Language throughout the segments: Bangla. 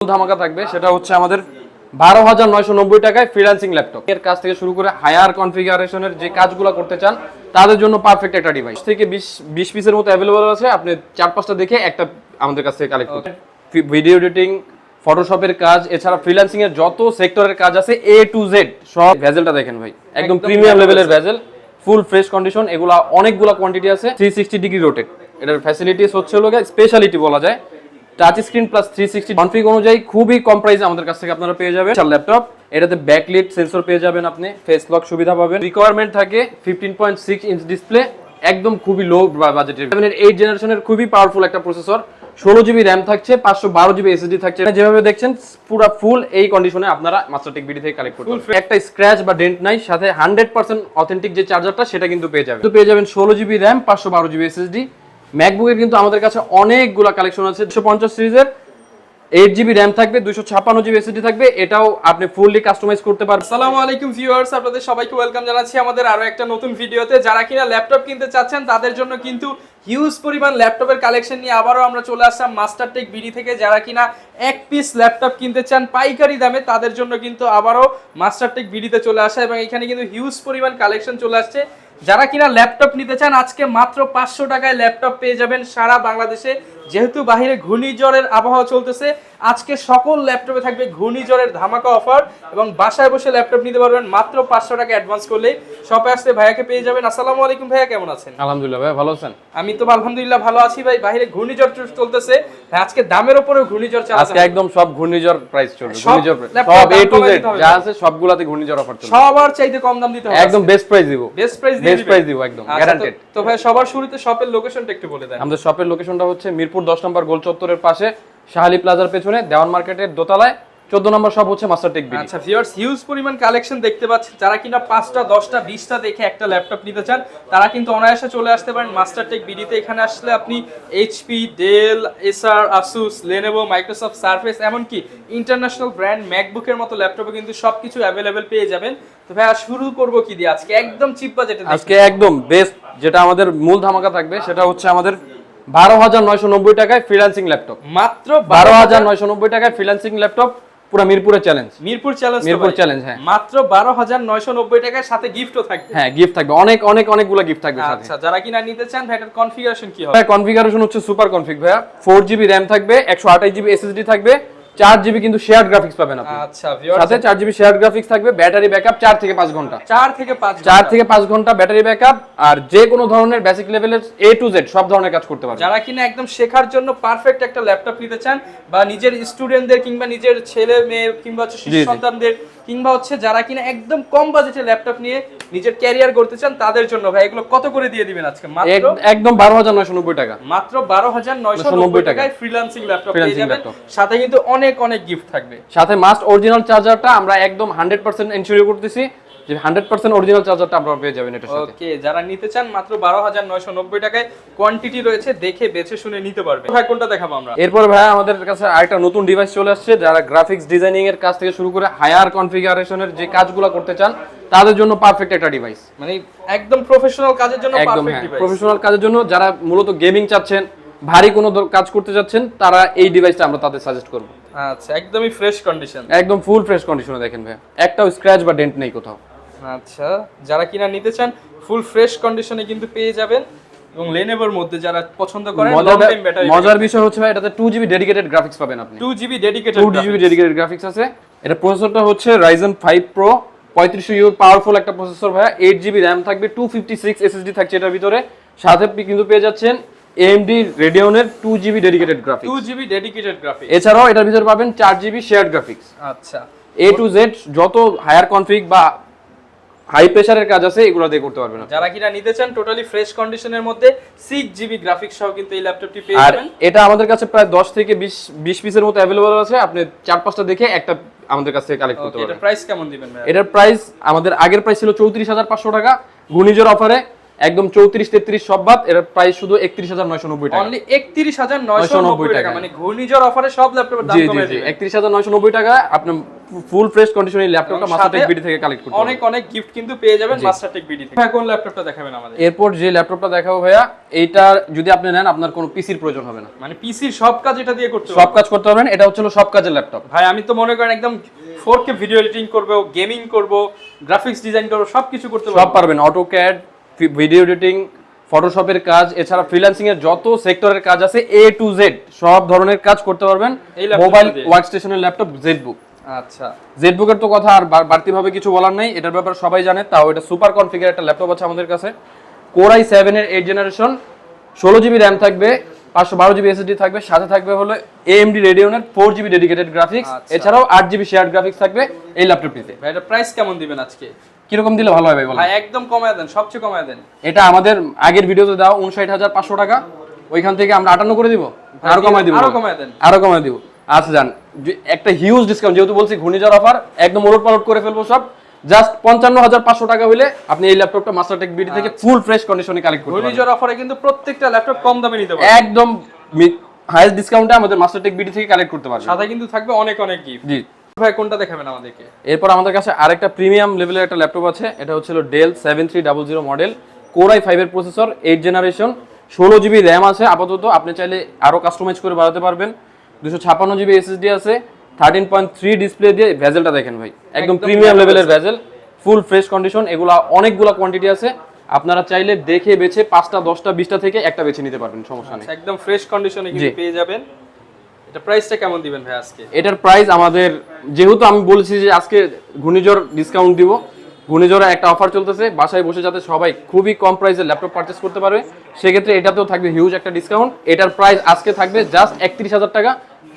ধামাকা থাকবে সেটা হচ্ছে আমাদের 12,990 টাকায় ফ্রিল্যান্সিং ল্যাপটপ এর কাজ থেকে শুরু করে হায়ার কনফিগারেশনের যে কাজগুলো করতে চান তাদের জন্য পারফেক্ট একটা ডিভাইস থেকে 20 পিসের মতো অ্যাভেলেবল আছে। আপনি 4-5টা দেখে একটা আমাদের কাছ থেকে কালেক্ট করতে ভিডিও এডিটিং, ফটোশপের কাজ, এছাড়া ফ্রিল্যান্সিং এর যত সেক্টরের কাজ আছে A to Z সব। ভেজেলটা দেখেন ভাই, একদম প্রিমিয়াম লেভেলের ভেজেল, ফুল ফ্রেশ কন্ডিশন। এগুলা অনেকগুলা কোয়ান্টিটি আছে, 360 ডিগ্রি রোটেট। এটার ফ্যাসিলিটিস হচ্ছে হলো স্পেশালিটি বলা যায়, টাচ স্ক্রিন প্লাস 360 কনফিগ অনুযায়ী খুবই কম প্রাইসে আমাদের কাছ থেকে আপনারা পেয়ে যাবেন ল্যাপটপ। এটাতে ব্যাকলিট সেন্সর পেয়ে যাবেন, আপনি ফেস লক সুবিধা পাবেন। রিকোয়ারমেন্ট থাকে 15.6 ইঞ্চ ডিসপ্লে, একদম খুবই লো বাজেটের। 8 জেনারেশনের খুবই পাওয়ারফুল একটা প্রসেসর, 16 জিবি র্যাম থাকছে, 512 জিবি এসএসডি থাকছে। যেভাবে দেখছেন পুরো ফুল এই কন্ডিশনে আপনারা মাস্টারটেক বিডি থেকে কালেক্ট করতে পারবেন। একটা স্ক্র্যাচ বা ডেন্ট নাই, সাথে 100% অথেন্টিক যে চার্জারটা সেটা কিন্তু পেয়ে যাবেন। তো পেয়ে যাবেন 16 জিবি র্যাম, 512 জিবি এসএসডি। ম্যাকবুকের কিন্তু আমাদের কাছে অনেকগুলা কালেকশন আছে। 250 সিরিজের 8 জিবি র্যাম থাকবে, 256 জিবি এসএসডি থাকবে, এটাও আপনি ফুললি কাস্টমাইজ করতে পারবেন। আসসালামু আলাইকুম ভিউয়ার্স, আপনাদের সবাইকে ওয়েলকাম জানাচ্ছি আমাদের আরো একটা নতুন ভিডিওতে। যারা কিনা ল্যাপটপ কিনতে চাচ্ছেন তাদের জন্য কিন্তু হিউজ পরিমাণ ল্যাপটপের কালেকশন নিয়ে আবারও আমরা চলে আসলাম মাস্টারটেক বিডি থেকে। যারা কিনা এক পিস ল্যাপটপ কিনতে চান পাইকারি দামে তাদের জন্য কিন্তু আবারও মাস্টারটেক বিডিতে চলে আসা, এবং এখানে কিন্তু হিউজ পরিমাণ কালেকশন চলে আসছে। যারা কিনা ল্যাপটপ নিতে চান আজকে মাত্র 500 টাকায় ল্যাপটপ পেয়ে যাবেন সারা বাংলাদেশে। যেহেতু বাইরে ঘূর্ণিঝড়ের আবহাওয়া চলতেছে, আজকে সকল ল্যাপটপে থাকবে ঘূর্ণিঝড়ের ধামাকা অফার, এবং বাসায় বসে ল্যাপটপ নিতে পারবেন মাত্র 500 টাকা অ্যাডভান্স করলেই। শপে আসতে ভাইয়াকে পেয়ে যাবেন। আসসালামু আলাইকুম ভাইয়া, কেমন আছেন? আলহামদুলিল্লাহ ভাই, ভালো আছেন? আমি তো আলহামদুলিল্লাহ ভালো আছি ভাই। বাইরে ঘূর্ণিঝড় চলতেছে ভাই, আজকে দামের উপরে ঘূর্ণিঝড় চালাচ্ছে। আজকে একদম সব ঘূর্ণিঝড় প্রাইস চলবে, ঘূর্ণিঝড় সব A to Z যা আছে সবগুলাতে ঘূর্ণিঝড় অফার চলবে। সবার চাইতে কম দাম দিতে হবে, একদম বেস্ট প্রাইস দিব, বেস্ট প্রাইস দিব একদম আচ্ছা, গ্যারান্টেড। তো ভাই সবার শুরুতে শপের লোকেশনটা একটু বলে দেন। আমাদের শপের লোকেশনটা হচ্ছে মিরপুর 10 নম্বর গোল চত্বরের পাশে, শাহালি প্লাজার পেছনে, দেওয়ান মার্কেটের দোতলায়, 14 নম্বর শপ হচ্ছে মাস্টারটেক বিডি। আচ্ছা ভিউয়ার্স, হিউজ পরিমাণ কালেকশন দেখতে পাচ্ছেন। যারা কিনা 5টা 10টা 20টা দেখে একটা ল্যাপটপ নিতে চান তারা কিন্তু অনায়াসে চলে আসতে পারেন মাস্টারটেক বিডিতে। এখানে আসলে আপনি এইচপি, ডেল, এসার, আসুস, লেনোভো, মাইক্রোসফট সারফেস, এমনকি ইন্টারন্যাশনাল ব্র্যান্ড ম্যাকবুকের মতো ল্যাপটপে কিন্তু সবকিছু অ্যাভেলেবেল পেয়ে যাবেন। তো ভাই শুরু করব কি দিয়ে? আজকে একদম চিপ বাজেটে, আজকে একদম বেস্ট যেটা আমাদের মূল ধামাকা থাকবে সেটা হচ্ছে আমাদের 12,990 টাকায় ফ্রিল্যান্সিং ল্যাপটপ। মাত্র 12,990 টাকায় ফ্রিল্যান্সিং ল্যাপটপ, পুরো মিরপুরের challenge. Mirpur challenge, Mirpur challenge, হ্যাঁ। মাত্র 12,990 টাকায় সাথে গিফটও থাকবে। হ্যাঁ, গিফট থাকবে, অনেকগুলো গিফট থাকবে সাথে। আচ্ছা, যারা কিনা নিতে চান ভাই এটার কনফিগারেশন কি হবে? ভাই কনফিগারেশন হচ্ছে সুপার কনফিগ ভাইয়া। 4 জিবি র‍্যাম থাকবে, 128 জিবি এসএসডি থাকবে, 4 জিবি কিন্তু শেয়ার্ড গ্রাফিক্স পাবেন আপনি। আচ্ছা ভিউয়ার্স, সাথে 4 জিবি শেয়ার্ড গ্রাফিক্স থাকবে, ব্যাটারি ব্যাকআপ 4 থেকে 5 ঘন্টা। 4 থেকে 5 ঘন্টা ব্যাটারি ব্যাকআপ, আর যে কোনো ধরনের বেসিক লেভেলের A to Z সব ধরনের কাজ করতে পারবেন। যারা কিনা একদম শেখার জন্য পারফেক্ট একটা ল্যাপটপ নিতে চান, বা নিজের স্টুডেন্টদের কিংবা নিজের ছেলে মেয়ে কিংবা হচ্ছে শিশু সন্তানদের, কিংবা হচ্ছে যারা কিনা একদম কম বাজেটে ল্যাপটপ নিয়ে নিজের ক্যারিয়ার করতে চান তাদের জন্য ভাই এগুলো কত করে দিয়ে দিবেন আজকে? মাত্র একদম 12,990 টাকা। মাত্র 12,990 টাকায় ফ্রিল্যান্সিং ল্যাপটপ পেয়ে যাবেন। সাথে কিন্তু অনেক গিফট থাকবে। সাথে মাস্ট অরিজিনাল চার্জারটা আমরা একদম 100% এনশিওর করতেছি যে 100% অরিজিনাল চার্জারটা আপনারা পেয়ে যাবেন এটার সাথে। ওকে, যারা নিতে চান মাত্র 12,990 টাকায় কোয়ান্টিটি রয়েছে, দেখে বেছে শুনে নিতে পারবেন। ভাই কোনটা দেখাবো আমরা? এরপর ভাই আমাদের কাছে আরেকটা নতুন ডিভাইস চলে আসছে। যারা গ্রাফিক্স ডিজাইনিং এর কাজ থেকে শুরু করে হায়ার কনফিগারেশনের যে কাজগুলো করতে চান তাদের জন্য পারফেক্ট একটা ডিভাইস, মানে একদম প্রফেশনাল কাজের জন্য একদম পারফেক্ট ডিভাইস। প্রফেশনাল কাজের জন্য যারা মূলত গেমিং চাচ্ছেন, ভারী কোনো কাজ করতে যাচ্ছেন, তারা এই ডিভাইসটা আমরা তাদের সাজেস্ট করব। আচ্ছা, একদমই ফ্রেশ কন্ডিশন, একদম ফুল ফ্রেশ কন্ডিশনে দেখেন ভাই, একটাও স্ক্র্যাচ বা ডেন্ট নেই কোথাও। আচ্ছা, যারা কিনা নিতে চান ফুল ফ্রেশ কন্ডিশনে কিন্তু পেয়ে যাবেন। এবং লেনোভোর মধ্যে যারা পছন্দ করেন, লং টাইম ব্যাটারি। মজার বিষয় হচ্ছে ভাই এটাতে 2 জিবি ডেডিকেটেড গ্রাফিক্স পাবেন আপনি। 2 GB dedicated 2 GB dedicated graphics আছে। এটা প্রসেসরটা হচ্ছে Ryzen 5 Pro 3500U পাওয়ারফুল একটা প্রসেসর ভাই। 8 জিবি র‍্যাম থাকবে, 256 এসএসডি থাকছে এটার ভিতরে। সাথে কিন্তু পেয়ে যাচ্ছেন AMD Radeon-এর 2 GB dedicated graphics. 2 GB dedicated graphics. এছাড়াও এটার ভিতরে পাবেন 4 জিবি শেয়ার্ড গ্রাফিক্স। আচ্ছা, A to Z যত হায়ার কনফিগ বা হাই প্রেসারের কাজ আছে এগুলো দিয়ে করতে পারবেন। যারা কিনা নিতে চান টোটালি ফ্রেশ কন্ডিশনের মধ্যে 6 জিবি গ্রাফিক্স সহ কিন্তু এই ল্যাপটপটি পেয়ে যাবেন। আর এটা আমাদের কাছে প্রায় 10 থেকে 20 পিসের মতো अवेलेबल আছে। আপনি 4-5টা দেখে একটা আমাদের কাছ থেকে কালেক্ট করতে পারবেন। এটার প্রাইস কেমন দিবেন ভাই? এটার প্রাইস আমাদের আগের প্রাইস ছিল 34,500 টাকা, ঘূর্ণিঝড় অফারে একদম 34-33 সব বাদ এর প্রাইস শুধু 31,990 টাকা। অনলি 31,990 টাকা, মানে ঘূর্ণিঝড় অফারে সব ল্যাপটপের দাম কমে দিবেন। 31,990 টাকা আপনি ফুল ফ্রেশ কন্ডিশনে এই ল্যাপটপটা মাস্টারটেক বিডি থেকে কালেক্ট করতে অনেক অনেক গিফট কিন্তু পেয়ে যাবেন মাস্টারটেক বিডি থেকে। কোন ল্যাপটপটা দেখাবেন আমাদের? এরপর যে ল্যাপটপটা দেখাবো ভাইয়া, এইটা যদি আপনি নেন আপনার কোনো পিসির প্রয়োজন হবে না, মানে পিসির সব কাজ এটা দিয়ে করতে সব কাজ করতে পারবেন। এটা হচ্ছে সব কাজের ল্যাপটপ ভাই। আমি তো মনে করেন একদম 4K ভিডিও এডিটিং করব, গেমিং করব, গ্রাফিক্স ডিজাইন করব, সবকিছু করতে পারবো। সব পারবেন, অটোক্যাড, ভিডিও এডিটিং, ফটোশপের কাজ, এছাড়া ফ্রিল্যান্সিং এর যত সেক্টরের কাজ আছে A to Z সব ধরনের কাজ করতে পারবেন মোবাইল ওয়ার্কস্টেশনের ল্যাপটপ জেডবুক। আচ্ছা, জেডবুকের তো কথা আর বাড়তি ভাবে কিছু বলার নাই, এটার ব্যাপারে সবাই জানে। তাও এটা সুপার কনফিগার একটা ল্যাপটপ আছে আমাদের কাছে। Core i7 এর 8 জেনারেশন, 16GB র‍্যাম থাকবে, 512GB SSD থাকবে, সাথে থাকবে হলো AMD Radeon-এর 4GB ডেডিকেটেড গ্রাফিক্স, এছাড়াও 8GB শেয়ার্ড গ্রাফিক্স থাকবে এই ল্যাপটপটিতে। ভাই এটা প্রাইস কেমন দিবেন আজকে? কিরকম দিলে ভালো হবে বলেন? ভাই একদম কমায় দেন, সবচেয়ে কমায় দেন। এটা আমাদের আগের ভিডিওতে দাও 59500 টাকা, ওইখান থেকে আমরা 58 করে দিব, আরো কমায় দিব, আরো কমায় দেন, আরো কমায় দিব। আচ্ছা জান, একটা হিউজ ডিসকাউন্ট, যেহেতু বলছি ঘূর্ণিঝড় অফার, একদম ওলট পালট করে ফেলবো সব। জাস্ট 55500 টাকা হইলে আপনি এই ল্যাপটপটা মাস্টারটেক বিডি থেকে ফুল ফ্রেশ কন্ডিশনে কালেক্ট করতে পারবেন। ঘূর্ণিঝড় অফারে কিন্তু প্রত্যেকটা ল্যাপটপ কম দামে নিতে পারবেন, একদম হাইয়েস্ট ডিসকাউন্টে আমাদের মাস্টারটেক বিডি থেকে কালেক্ট করতে পারবেন। সাথে কিন্তু থাকবে অনেক অনেক গিফট। জি ভাই কোনটা দেখাবেন আমাদেরকে? এরপর আমাদের কাছে আরেকটা প্রিমিয়াম লেভেলের একটা ল্যাপটপ আছে, এটা হচ্ছে ডেল 7300 মডেল, Core i5 এর প্রসেসর, 8 জেনারেশন, 16GB র‍্যাম আছে আপাতত, আপনি চাইলে আরো কাস্টমাইজ করে বাড়াতে পারবেন। 256GB SSD আছে, 13.3 ডিসপ্লে দিয়ে, ভেজেলটা দেখেন ভাই, একদম প্রিমিয়াম লেভেলের ভেজেল, ফুল ফ্রেশ কন্ডিশন। এগুলা অনেকগুলা কোয়ান্টিটি আছে, আপনারা চাইলে দেখে বেছে 5টা 10টা 20টা থেকে একটা বেছে নিতে পারবেন, সমস্যা নেই। একদম ফ্রেশ কন্ডিশনে কিন্তু পেয়ে যাবেন। এটা প্রাইসটা কেমন দিবেন ভাই আজকে? এটার প্রাইস আমাদের, যেহেতু আমি বলছি যে আজকে ঘূর্ণিঝড় ডিসকাউন্ট দিব, ঘূর্ণিঝড়ে একটা অফার চলতেছে, বাসায় বসে যাতে সবাই খুবই কম প্রাইসে ল্যাপটপ পারচেজ করতে পারবে, সেক্ষেত্রে এটাতেও থাকবে হিউজ একটা ডিসকাউন্ট। এটার প্রাইস আজকে থাকবে জাস্ট 31000 টাকা,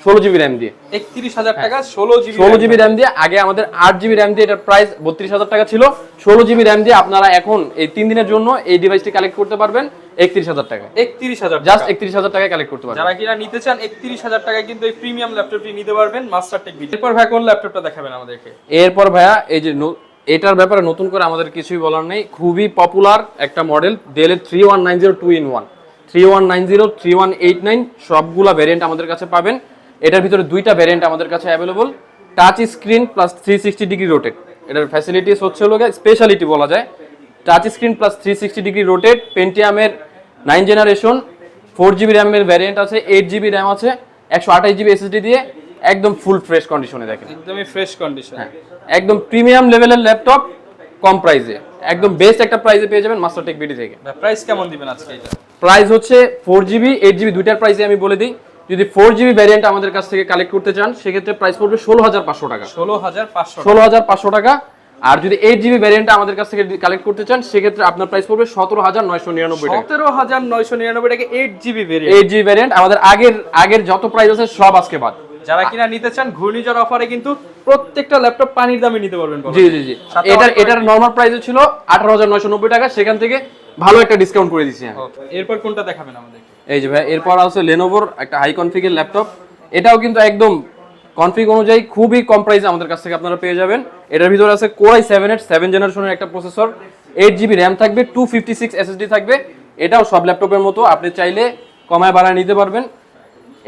16GB র‍্যাম দিয়ে। 31000 টাকা 16GB র‍্যাম দিয়ে। আগে আমাদের 8GB র‍্যাম দিয়ে এটার প্রাইস 32000 টাকা ছিল। 16GB র‍্যাম দিয়ে আপনারা এখন এই 3 দিনের জন্য এই ডিভাইসটি কালেক্ট করতে পারবেন 31000 টাকা। 31000, জাস্ট 31000 টাকায় কালেক্ট করতে পারবেন। যারা কিনা নিতে চান 31000 টাকায় কিন্তু এই প্রিমিয়াম ল্যাপটপটি নিতে পারবেন মাস্টারটেক বিডি। এরপর ভাই কোন ল্যাপটপটা দেখাবেন আমাদেরকে? এরপর ভাইয়া এই যে এটার ব্যাপারে নতুন করে আমাদের কিছুই বলার নেই, খুবই পপুলার একটা মডেল, ডেলের 3190 2-in-1, 3190, 3189 সবগুলা ভ্যারিয়েন্ট আমাদের কাছে পাবেন। এটার ভিতরে দুইটা ভ্যারিয়েন্ট আমাদের কাছে available, touch screen plus 360 degree rotate. এটার ফ্যাসিলিটিস হচ্ছে হলো স্পেশালিটি বলা যায়, touch screen plus 360 degree rotate, পেন্টিয়ামের 9 জেনারেশন, 4GB র্যামের ভ্যারিয়েন্ট আছে, 8GB র্যাম আছে, 128GB SSD দিয়ে, একদম ফুল ফ্রেশ কন্ডিশনে দেখেন, একদমই ফ্রেশ কন্ডিশন, একদম প্রিমিয়াম লেভেলের ল্যাপটপ, কম প্রাইসে, একদম বেস্ট একটা প্রাইসে পেয়ে যাবেন মাস্টারটেক বিডি থেকে। প্রাইস কেমন দিবেন আজকে? এটা প্রাইস হচ্ছে 4GB 8GB দুইটার প্রাইসে আমি বলে দিই। যদি 4GB ভ্যারিয়েন্ট আমাদের কাছ থেকে কালেক্ট করতে চান, সেক্ষেত্রে প্রাইস পড়বে 16500 টাকা, 16500 টাকা। আর যদি 8GB ভ্যারিয়েন্টটা আমাদের কাছ থেকে কালেক্ট করতে চান, সেক্ষেত্রে আপনার প্রাইস পড়বে 17999 টাকা, 17999 টাকা 8GB ভ্যারিয়েন্ট। 8GB ভ্যারিয়েন্ট আমাদের আগের যত প্রাইস আছে সব আজকে বাদ। যারা কিনা নিতে চান ঘূর্ণিঝড় অফারে কিন্তু প্রত্যেকটা ল্যাপটপ পানির দামে নিতে পারবেন। জি জি জি, এটার নরমাল প্রাইস ছিল 18990 টাকা, সেখান থেকে ভালো একটা ডিসকাউন্ট করে দিয়েছি আমি। এরপর কোনটা দেখাবেন আমাদের? এই যে ভাই, এরপর আছে লেনোভোর একটা হাই কনফিগের ল্যাপটপ, এটাও কিন্তু একদম কনফিগ অনুযায়ী খুবই কম প্রাইসে আমাদের কাছ থেকে আপনারা পেয়ে যাবেন। এটার ভিতরে আছে Core i7 এর 7 জেনারেশনের একটা প্রসেসর, 8GB র‍্যাম থাকবে, 256 SSD থাকবে। এটাও সব ল্যাপটপের মতো, আপনি চাইলে কমায় বাড়ায় নিতে পারবেন,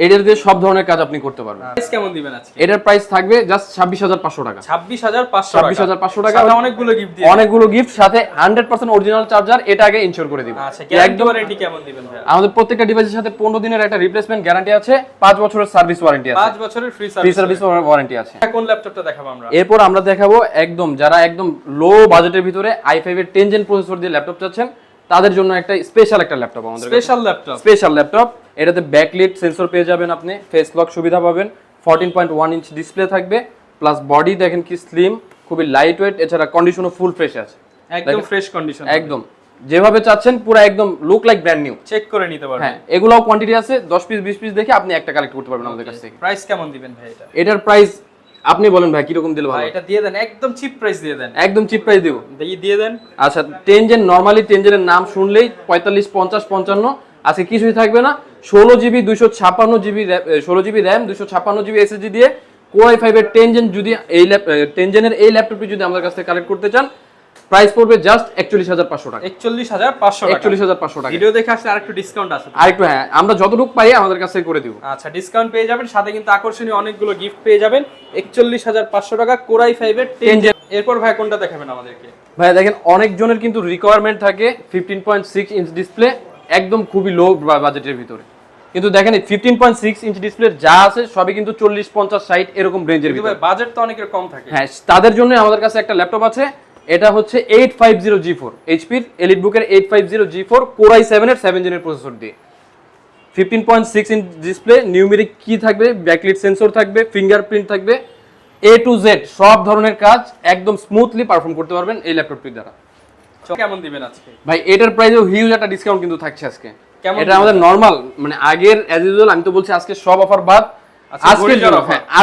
এটার দিয়ে সব ধরনের কাজ আপনি করতে পারবেন। প্রাইস কেমন দিবেন আজকে? এটার প্রাইস থাকবে জাস্ট 26500 টাকা, 26500 টাকা, সাথে অনেকগুলো গিফট দিয়ে, অনেকগুলো গিফট, সাথে 100% অরিজিনাল চার্জার, এটা আগে ইনশিওর করে দিব। আচ্ছা, গ্যারান্টি ওয়ারেন্টি কেমন দিবেন ভাই? আমাদের প্রত্যেকটা ডিভাইসের সাথে 15 দিনের একটা রিপ্লেসমেন্ট গ্যারান্টি আছে, 5 বছরের সার্ভিস ওয়ারেন্টি আছে, 5 বছরের ফ্রি সার্ভিস ওয়ারেন্টি আছে। কোন ল্যাপটপটা দেখাবো আমরা? এরপর আমরা দেখাবো একদম যারা একদম লো বাজেটের ভিতরে i5 এর 10 জেন প্রসেসর দিয়ে ল্যাপটপ চাচ্ছেন, তাদের জন্য একটা স্পেশাল একটা ল্যাপটপ আমাদের কাছে। স্পেশাল ল্যাপটপ, এটাতে ব্যাকলিট সেন্সর পেয়ে যাবেন আপনি, ফেস লক সুবিধা পাবেন, 14.1 ইঞ্চ ডিসপ্লে থাকবে, প্লাস বডি দেখেন কি স্লিম, খুবই লাইট ওয়েট, এছাড়া কন্ডিশনও ফুল ফ্রেশ আছে, একদম ফ্রেশ কন্ডিশন, একদম যেভাবে চাচ্ছেন পুরো একদম look like brand new, check করে নিতে পারবেন। হ্যাঁ, এগুলাও কোয়ান্টিটি আছে, 10 পিস 20 পিস দেখে আপনি একটা কালেক্ট করতে পারবেন আমাদের কাছ থেকে। প্রাইস কেমন দিবেন ভাই এটা? এটার প্রাইস আপনি বলেন ভাই কিরকম দিলে ভালো? এটা দিয়ে দেন, একদম চিপ প্রাইস দিয়ে দেন, একদম চিপ প্রাইস দিব, দিয়ে দেন। আচ্ছা, 10 জেন নরমালি 10 জেনের নাম শুনলেই 45 50 55, আজকে কিছুই থাকবে না। 16GB 256GB 16GB RAM 256GB SSD দিয়ে Core i5 এর 10 জেন, যদি এই 10 জেনের এই ল্যাপটপটি যদি আমাদের কাছ থেকে কালেক্ট করতে চান, প্রাইস পড়বে জাস্ট 41500 টাকা। 41500 টাকা। 41500 টাকা। ভিডিও দেখে আসলে আরেকটু ডিসকাউন্ট আছে। আরেকটু হ্যাঁ, আমরা যতটুকু পাই আমাদের কাছ থেকে করে দিব। আচ্ছা, ডিসকাউন্ট পেয়ে যাবেন, সাথে কিন্তু আকর্ষণীয় অনেকগুলো গিফট পেয়ে যাবেন। 41500 টাকা কোরাই 5 এর 10 জেন। এরপর ভাই কোনটা দেখাবেন আমাদেরকে? ভাই দেখেন অনেক জনের কিন্তু রিকোয়ারমেন্ট থাকে 15.6 ইঞ্চ ডিসপ্লে, একদম খুবই লো বাজেটের ভিতরে। কিন্তু দেখেন 15.6 ইঞ্চ ডিসপ্লে যা আছে সবই কিন্তু 40 50 60 এরকম রেঞ্জের ভিতরে। ভাই বাজেট তো অনেকের কম থাকে। হ্যাঁ, তাদের জন্য আমাদের কাছে একটা ল্যাপটপ আছে, এটা হচ্ছে 850G4 এইচপির এলিটবুকের 850G4 Core i7 এর 7 জেনের প্রসেসর দিয়ে 15.6 ইঞ্চ ডিসপ্লে, নিউমেরিক কি থাকবে, ব্যাকলিট সেন্সর থাকবে, ফিঙ্গারপ্রিন্ট থাকবে, A to Z সব ধরনের কাজ একদম স্মুথলি পারফর্ম করতে পারবেন এই ল্যাপটপটির দ্বারা। কেমন দিবেন আজকে? ভাই এটার প্রাইসেও হিউজ একটা ডিসকাউন্ট কিন্তু থাকছে আজকে। কেমন? এটা আমাদের নরমাল মানে আগের অ্যাজ ইউজুয়াল, আমি তো বলছি আজকে সব অফার বাদ,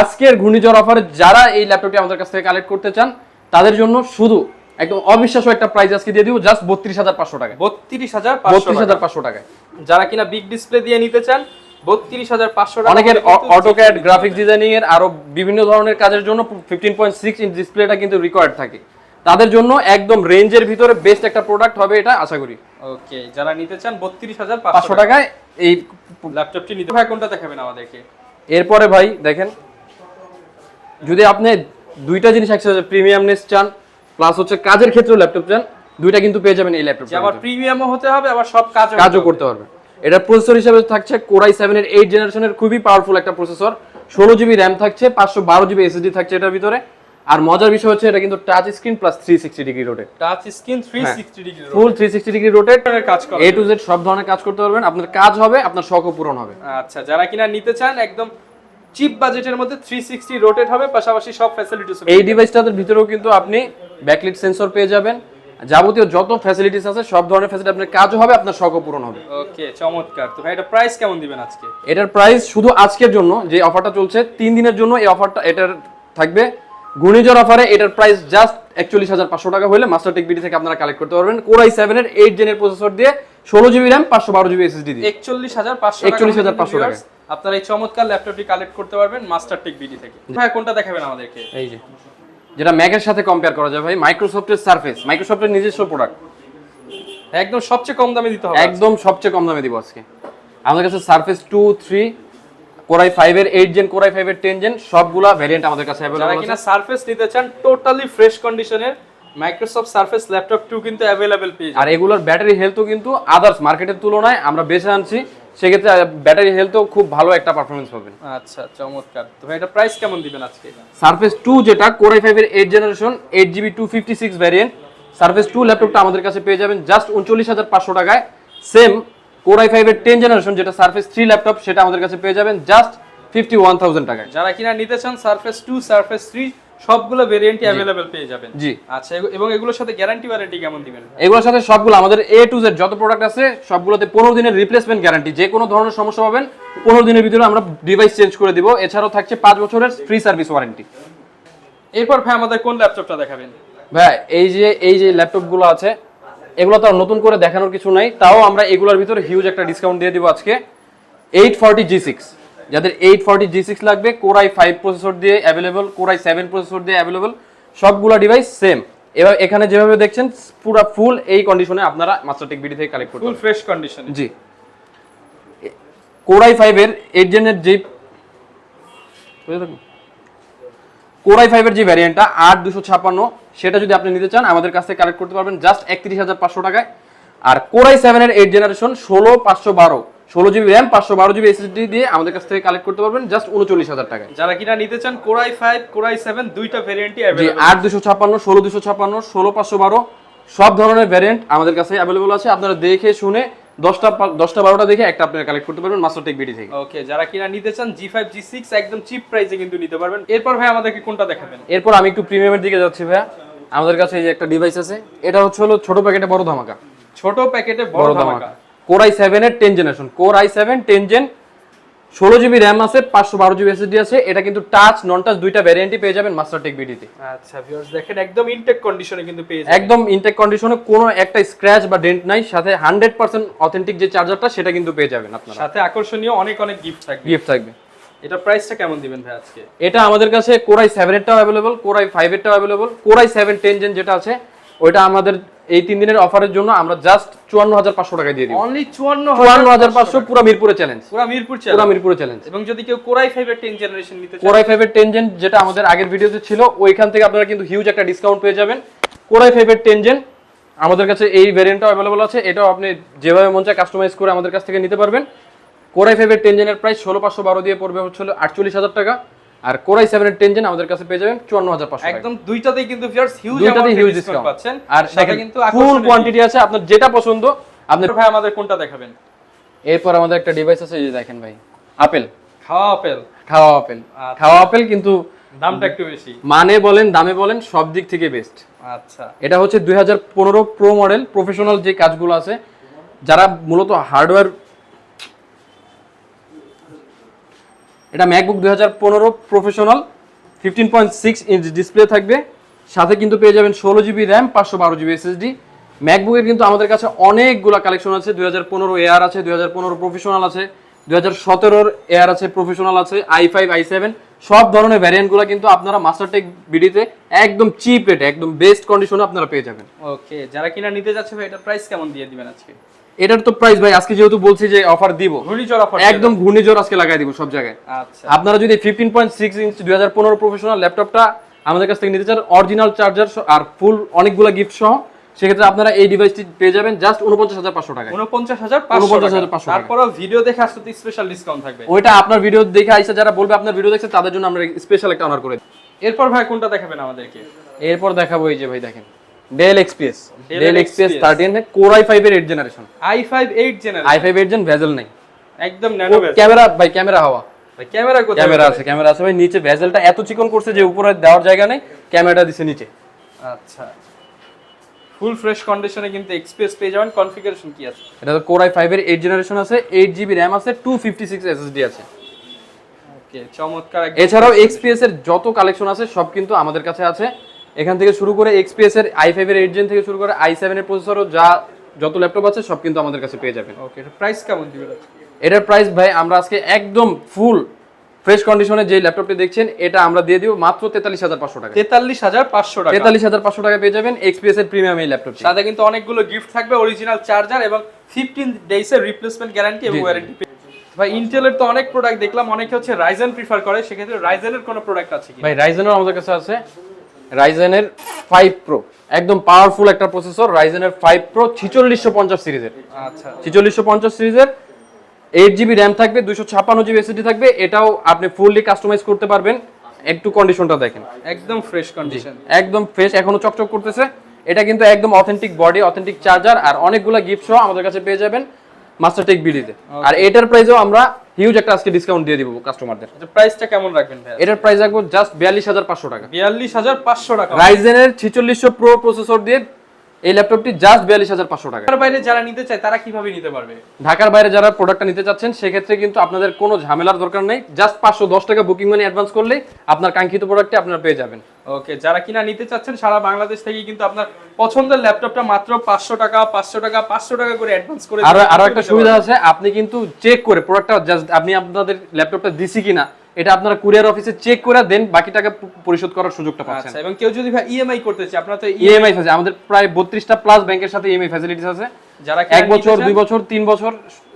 আজকের ঘূর্ণিঝড় অফারে যারা এই ল্যাপটপটি আমাদের কাছ থেকে কালেক্ট করতে চান তাদের জন্য শুধু একদম অবিশ্বাস্য একটা প্রাইস আজকে দিয়ে দিব, জাস্ট 32500 টাকা। 32500 টাকায় যারা কিনা বিগ ডিসপ্লে দিয়ে নিতে চান 32500 টাকা। অনেকের অটোক্যাড গ্রাফিক্স ডিজাইনিং এর আরো বিভিন্ন ধরনের কাজের জন্য 15.6 ইঞ্চ ডিসপ্লেটা কিন্তু রিকোয়ার্ড থাকে, তাদের জন্য একদম রেঞ্জের ভিতরে বেস্ট একটা প্রোডাক্ট হবে এটা আশা করি। ওকে, যারা নিতে চান 32500 টাকায় এই ল্যাপটপটি নিতে। ভাই কোনটা দেখাবেন আমাদেরকে? এরপরে ভাই দেখেন, যদি আপনি দুইটা জিনিস একসাথে প্রিমিয়ামনেস চান প্লাস হচ্ছে কাজের ক্ষেত্রে ল্যাপটপ চান, দুইটা কিন্তু পেয়ে যাবেন এই ল্যাপটপে। আবার প্রিমিয়ামও হতে হবে, আবার সব কাজও করতে পারবে। এটা প্রসেসর হিসেবে থাকছে Core i7 এর 8 জেনারেশনের খুবই পাওয়ারফুল একটা প্রসেসর, 16GB RAM থাকছে, 512GB SSD থাকছে এটার ভিতরে। আর মজার বিষয় হচ্ছে এটা কিন্তু touch screen plus 360 degree rotate. Touch screen 360 degree ফুল 360 ডিগ্রি রোটেট কাজ করে, A to Z সব ধরনের কাজ করতে পারবেন, আপনার কাজ হবে, আপনার শখও পূরণ হবে। আচ্ছা, যারা কিনা নিতে চান একদম চিপ বাজেটের মধ্যে 360 রোটেট হবে, পাশাপাশি সব ফ্যাসিলিটিস হবে। এই ডিভাইসটার ভিতরেও কিন্তু আপনি ব্যাকলিট সেন্সর পেয়ে যাবেন, যাবতীয় যত ফ্যাসিলিটিস আছে সব ধরনের ফ্যাসিলিটি, আপনার কাজও হবে, আপনার শখও পূরণ হবে। ওকে, চমৎকার। তো ভাই এটা প্রাইস কেমন দিবেন আজকে? এটার প্রাইস শুধু আজকের জন্য যে অফারটা চলছে 3 দিনের জন্য এই অফারটা এটার থাকবে ঘূর্ণিঝড় অফারে। এটার প্রাইস জাস্ট 41500 টাকা হলে মাস্টারটেক বিডি থেকে আপনারা কালেক্ট করতে পারবেন Core i7 এর 8 জেনের প্রসেসর দিয়ে 16GB RAM 512GB SSD দিয়ে 41500 টাকা আপনারা এই চমৎকার ল্যাপটপটি কালেক্ট করতে পারবেন মাস্টারটেক বিডি থেকে। ভাই কোনটা দেখাবেন আমাদেরকে? এই যে যেটা ম্যাকের সাথে কম্পেয়ার করা যায় ভাই, মাইক্রোসফটের সারফেস, মাইক্রোসফটের নিজস্ব প্রোডাক্ট, একদম সবচেয়ে কম দামে দিতে হবে। একদম সবচেয়ে কম দামে দিব আজকে। আমাদের কাছে সারফেস 2 3 Core i5 এর 8 জেন, Core i5 এর 10 জেন সবগুলা ভেরিয়েন্ট আমাদের কাছে अवेलेबल আছে। যারা কিনা সারফেস নিতে চান টোটালি ফ্রেশ কন্ডিশনের মাইক্রোসফট সারফেস ল্যাপটপ 2 কিন্তু अवेलेबल পেয়ে যাবেন। আর এগুলোর ব্যাটারি হেলথও কিন্তু আদার্স মার্কেটের তুলনায় আমরা বেশি আনছি, সেক্ষেত্রে ব্যাটারি হেলথও খুব ভালো একটা পারফরম্যান্স পাবেন। আচ্ছা, চমৎকার। তো ভাই এটা প্রাইস কেমন দিবেন আজকে? সারফেস 2 যেটা Core i5 এর 8 জেনারেশন 8GB 256 ভ্যারিয়েন্ট, সারফেস 2 ল্যাপটপটা আমাদের কাছে পেয়ে যাবেন জাস্ট 39500 টাকায়। সেম Core i5 এর 10 জেনারেশন যেটা সারফেস 3 ল্যাপটপ, সেটা আমাদের কাছে পেয়ে যাবেন জাস্ট 51000 টাকায়। যারা কিনা নিতে চান সারফেস 2 সারফেস 3 সবগুলো ভেরিয়েন্টই अवेलेबल পেয়ে যাবেন। জি আচ্ছা, এবং এগুলোর সাথে গ্যারান্টি ওয়ারেন্টি কেমন দিবেন? এগুলোর সাথে সবগুলো আমাদের A to Z যত প্রোডাক্ট আছে সবগুলোতে 15 দিনের রিপ্লেসমেন্ট গ্যারান্টি, যে কোনো ধরনের সমস্যা পাবেন 15 দিনের ভিতরে আমরা ডিভাইস চেঞ্জ করে দিব। এছাড়াও থাকছে 5 বছরের ফ্রি সার্ভিস ওয়ারেন্টি। এরপর ভাই আমাদের কোন ল্যাপটপটা দেখাবেন? ভাই এই যে ল্যাপটপগুলো আছে এগুলো তো আর নতুন করে দেখানোর কিছু নাই, তাও আমরা এগুলোর ভিতরে হিউজ একটা ডিসকাউন্ট দিয়ে দিব আজকে। 840G6 যাদের 840G6 লাগবে, Core i5 প্রসেসর দিয়ে अवेलेबल, Core i7 প্রসেসর দিয়ে अवेलेबल, সবগুলা ডিভাইস সেম। এবার এখানে যেভাবে দেখছেন পুরো ফুল এই কন্ডিশনে আপনারা মাস্টারটেক বিডি থেকে কালেক্ট করতে ফুল ফ্রেশ কন্ডিশনে। জি, Core i5 এর 8 জেনের যে Core i5 এর যে ভ্যারিয়েন্টটা 8256 সেটা যদি আপনি নিতে চান আমাদের কাছ থেকে কালেক্ট করতে পারবেন জাস্ট 31500 টাকায়। আর Core i7 এর 8 generation 16512 16GB RAM 512GB SSD দিয়ে আমাদের কাছ থেকে কালেক্ট করতে পারবেন জাস্ট 39000 টাকায়। যারা কিনা নিতে চান Core i5 Core i7 দুইটা ভেরিয়েন্টই জি, अवेलेबल। 8256 16256 16512 সব ধরনের ভ্যারিয়েন্ট আমাদের কাছে अवेलेबल আছে। আপনারা দেখে শুনে 10টা 12টা দেখে একটা আপনারা কালেক্ট করতে পারবেন মাস্টারটেক বিডি থেকে। ওকে, যারা কিনা নিতে চান G5 G6 একদম চিপ প্রাইসে কিন্তু নিতে পারবেন। এরপর ভাই আমাদেরকে কোনটা দেখাবেন? এরপর আমি একটু প্রিমিয়ামের দিকে যাচ্ছি ভাইয়া। আমাদের কাছে এই যে একটা ডিভাইস আছে, এটা হলো ছোট প্যাকেটে বড় ধামাকা। ছোট প্যাকেটে বড় ধামাকা Core i7 এর 10 generation, Core i7 10 gen 16GB RAM আছে, 512GB SSD আছে। এটা কিন্তু টাচ নন টাচ দুইটা ভ্যারিয়েন্টই পেয়ে যাবেন মাস্টারটেক বিডি তে। আচ্ছা ভিউয়ার্স দেখেন একদম ইনটেক কন্ডিশনে কিন্তু পেয়ে যাবেন। একদম ইনটেক কন্ডিশনে, কোনো একটা স্ক্র্যাচ বা ডেন্ট নাই, সাথে 100% অথেন্টিক যে চার্জারটা সেটা কিন্তু পেয়ে যাবেন আপনারা। সাথে আকর্ষণীয় অনেক গিফট থাকবে। এটা প্রাইসটা কেমন দিবেন ভাই আজকে? এটা আমাদের কাছে Core i7 এরটাও अवेलेबल, Core i5 এরটাও अवेलेबल, Core i7 10 জেন যেটা আছে ওইটা আমাদের এই 3 দিনের অফারের জন্য আমরা জাস্ট 54500 টাকা দিয়ে দিই। অনলি 54500 পুরো মিরপুরে চ্যালেঞ্জ, পুরো মিরপুর পুরো চ্যালেঞ্জ। মিরপুরে চ্যালেঞ্জ। এবং যদি কেউ কোরাই 5 এর 10 জেনারেশন নিতে চায়, কোরাই 5 এর 10 জেন যেটা আমাদের আগের ভিডিওতে ছিল, ওইখান থেকে আপনারা কিন্তু হিউজ একটা ডিসকাউন্ট পেয়ে যাবেন। কোরাই 5 এর 10 জেন আমাদের কাছে এই ভেরিয়েন্টটাও अवेलेबल আছে, এটাও আপনি যেভাবে মন চায় কাস্টমাইজ করে আমাদের কাছ থেকে নিতে পারবেন। কোরাই 5 এর 10 জেনের প্রাইস 16512 দিয়ে পড়বে হচ্ছে 48000 টাকা, আর কোরাই 7 এর 10 জেন আমাদের কাছে পেয়ে যাবেন 54500 টাকা। একদম দুইটাতেই কিন্তু ভিউয়ার্স হিউজ দুইটাতেই হিউজ ডিসকাউন্ট পাচ্ছেন। আর সাথে কিন্তু ফুল কোয়ান্টিটি আছে, আপনার যেটা পছন্দ আপনি। ভাই আমাদের কোনটা দেখাবেন? এরপর আমাদের একটা ডিভাইস আছে, এই যে দেখেন ভাই, আপেল খাওয়া আপেল। খাওয়া আপেল, খাওয়া আপেল, কিন্তু দামটা একটু বেশি, মানে বলেন দামে বলেন সব দিক থেকে বেস্ট। আচ্ছা, এটা হচ্ছে 2015 প্রো মডেল, প্রফেশনাল যে কাজগুলো আছে, যারা মূলত হার্ডওয়্যার, এটা ম্যাকবুক 2015 প্রফেশনাল 15.6 ইঞ্চ ডিসপ্লে থাকবে, সাথে কিন্তু পেয়ে যাবেন 16 জিবি র্যাম, 512 জিবি এসএসডি। ম্যাকবুকের কিন্তু আমাদের কাছে অনেকগুলো কালেকশন আছে, 2015 এয়ার আছে, 2015 প্রফেশনাল আছে, 2017 এয়ার আছে, প্রফেশনাল আছে, i5 i7 সব ধরনের ভ্যারিয়েন্টগুলো কিন্তু আপনারা মাস্টারটেক বিডিতে একদম চিপ রেটে একদম বেস্ট কন্ডিশনে আপনারা পেয়ে যাবেন। ওকে, যারা কিনা নিতে যাচ্ছে ভাই, এটা প্রাইস কেমন দিয়ে দিবেন আজকে? এটার তো প্রাইস ভাই আজকে যেহেতু বলছি যে অফার দিব, ঘূর্ণিঝড় অফার, একদম ঘূর্ণিঝড় আজকে লাগাই দিব সব জায়গায়। আচ্ছা, আপনারা যদি 15.6 ইঞ্চ 2015 প্রফেশনাল ল্যাপটপটা আমাদের কাছ থেকে নিতে চান, অরিজিনাল চার্জার আর ফুল অনেকগুলো গিফট সহ, সেক্ষেত্রে আপনারা এই ডিভাইসটি পেয়ে যাবেন জাস্ট 49500 টাকা। 49500 টাকা। তারপরে ভিডিও দেখে আসলে তো স্পেশাল ডিসকাউন্ট থাকবে। ওইটা আপনার ভিডিও দেখে আইসা যারা বলবে আপনার ভিডিও দেখছে তাদের জন্য আমরা স্পেশাল একটা অনার করে দিই। এরপর ভাই কোনটা দেখাবেন আমাদেরকে? এরপর দেখাবো এই যে ভাই দেখেন, ডেল এক্সপিএস 13 কোরাই 5 এর 8 generation, i5 8 generation, i5 8 gen bezel নাই, একদম ন্যানো ভেজেল। ক্যামেরা ভাই, ক্যামেরা হাওয়া, ক্যামেরা কোথায়? ক্যামেরা আছে ভাই, নিচে ভেজেলটা এত চিকন করছে যে উপরে দেওয়ার জায়গা নেই, ক্যামেরাটা দিছে নিচে। আচ্ছা, ফুল ফ্রেশ কন্ডিশনে কিন্তু এক্সপ্রেস পেয়ে যাবেন। কনফিগারেশন কি আছে? এটা তো কোরাই 5 এর 8 জেনারেশন আছে, 8 জিবি র‍্যাম আছে, 256 এসএসডি আছে। ওকে, চমৎকার। এছাড়াও এক্সপিএস এর যত কালেকশন আছে সব কিন্তু আমাদের কাছে আছে। এখান থেকে শুরু করে এক্সপিএস এর i5 এর 8 জেন থেকে শুরু করে i7 এর প্রসেসরও যত ল্যাপটপ আছে সব কিন্তু আমাদের কাছে পেয়ে যাবেন। ওকে, এটা প্রাইস কেমন দিবেন? এটার প্রাইস ভাই আমরা আজকে একদম ফুল ফ্রেশ কন্ডিশনে যে ল্যাপটপটি দেখছেন এটা আমরা দিয়ে দিব মাত্র 43500 টাকা। 43500 টাকা। 43500 টাকা পেয়ে যাবেন এক্সপিএস এর প্রিমিয়াম এই ল্যাপটপ। সাথে কিন্তু অনেকগুলো গিফট থাকবে, অরিজিনাল চার্জার এবং 15 ডেজ এর রিপ্লেসমেন্ট গ্যারান্টি এবং ওয়ারেন্টি। ভাই ইন্টেলের তো অনেক প্রোডাক্ট দেখলাম, অনেকে হচ্ছে রাইজেন প্রিফার করে, সেক্ষেত্রে রাইজেনের কোনো প্রোডাক্ট আছে কি? ভাই রাইজেনের আমাদের কাছে আছে, রাইজেনের 5 প্রো একদম পাওয়ারফুল একটা প্রসেসর, রাইজেনের 5 প্রো 4650 সিরিজের। আচ্ছা, 4650 সিরিজের 8 জিবি র্যাম থাকবে, 256 জিবি এসএসডি থাকবে, এটাও আপনি ফুললি কাস্টমাইজ করতে পারবেন। একটু কন্ডিশনটা দেখেন, একদম ফ্রেশ কন্ডিশন, একদম ফ্রেশ, এখনো চকচক করতেছে। এটা কিন্তু একদম অথেন্টিক বডি, অথেন্টিক চার্জার আর অনেকগুলো গিফট সহ আমাদের কাছে পেয়ে যাবেন মাস্টারটেক বিডিতে। আর এটার প্রাইসও আমরা হিউজ একটা আজকে ডিসকাউন্ট দিয়ে দিব কাস্টমারদের। আচ্ছা, প্রাইসটা কেমন রাখবেন ভাই? এটার প্রাইস রাখবো জাস্ট 42500 টাকা। 42500 টাকা। রাইজেনের 4600 প্রো প্রসেসর দিয়ে এই ল্যাপটপটি জাস্ট 42500 টাকা। ঢাকার বাইরে যারা নিতে চায় তারা কিভাবে নিতে পারবে? ঢাকার বাইরে যারা প্রোডাক্টটা নিতে চাচ্ছেন সেক্ষেত্রে কিন্তু আপনাদের কোনো ঝামেলার দরকার নেই, জাস্ট 510 টাকা বুকিং মানি অ্যাডভান্স করলেই আপনার কাঙ্ক্ষিত প্রোডাক্টটি আপনারা পেয়ে যাবেন। ওকে, যারা কিনা নিতে চাচ্ছেন সারা বাংলাদেশ থেকে কিন্তু আপনার পছন্দের ল্যাপটপটা মাত্র 500 টাকা 500 টাকা 500 টাকা করে অ্যাডভান্স করে। আরো একটা সুবিধা আছে, আপনি কিন্তু চেক করে প্রোডাক্টটা জাস্ট আপনি আপনাদের ল্যাপটপটা দিছি কিনা এটা আপনারা কুরিয়ার অফিসে চেক করে দেন, বাকি টাকা পরিশোধ করার সুযোগটা পাচ্ছেন। আচ্ছা, এবং কেউ যদি ভাই ইএমআই করতে চায়, আপনারা তো ইএমআই আছে, আমাদের প্রায় 32টা প্লাস ব্যাংকের সাথে ইএমআই ফ্যাসিলিটিস আছে। যারা 1 বছর 2 বছর 3 বছর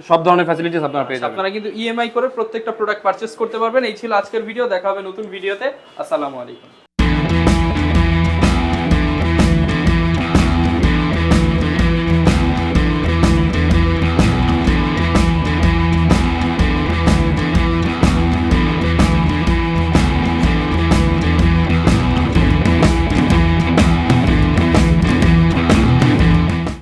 সব ধরনের ফ্যাসিলিটিস আপনারা পেয়ে যাবেন। আপনারা কিন্তু ইএমআই করে প্রত্যেকটা প্রোডাক্ট পারচেজ করতে পারবেন। এই ছিল আজকের ভিডিও, দেখা হবে নতুন ভিডিওতে। আসসালামু আলাইকুম।